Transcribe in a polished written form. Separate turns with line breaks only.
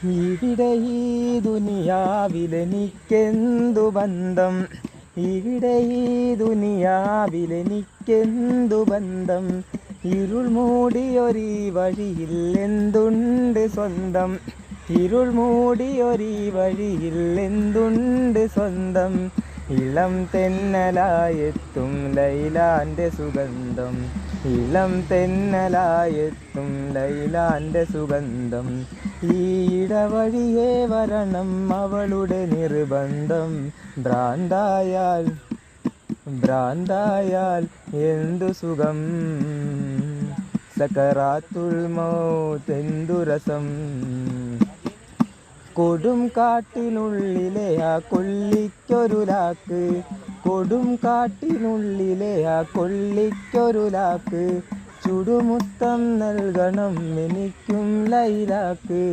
ഇവിടെ ഈ ദുനിയാവിലെനിക്കെന്തു ബന്ധം, ഇവിടെ ഈ ദുനിയാവിലെനിക്കെന്തു ബന്ധം, ഇരുൾ മൂടിയൊരീ വഴിയിൽ എന്തുണ്ട് സ്വന്തം, ഇരുൾ മൂടിയൊരീ വഴിയിൽ എന്തുണ്ട് സ്വന്തം, ഇളം തെന്നലായെത്തും ലൈലാന്റെ സുഗന്ധം, ഇളം തെന്നലായെത്തും ലൈലാന്റെ സുഗന്ധം, ഈ ഇടവഴിയേ വരണം അവളുടെ നിർബന്ധം, ഭ്രാന്തായാൽ ഭ്രാന്തായാൽ എന്തു സുഖം, സക്കറാത്തുൽ മൗത്ത് എന്തു രസം, കൊടും കാട്ടിനുള്ളിലെ ആ കൊള്ളിക്കൊരു ലാക്ക്, കൊടും കാട്ടിനുള്ളിലെ ആ കൊള്ളിക്കൊരു ലാക്ക്, ചുടുമുത്തം നൽകണം എനിക്കും ലൈലാക്ക്,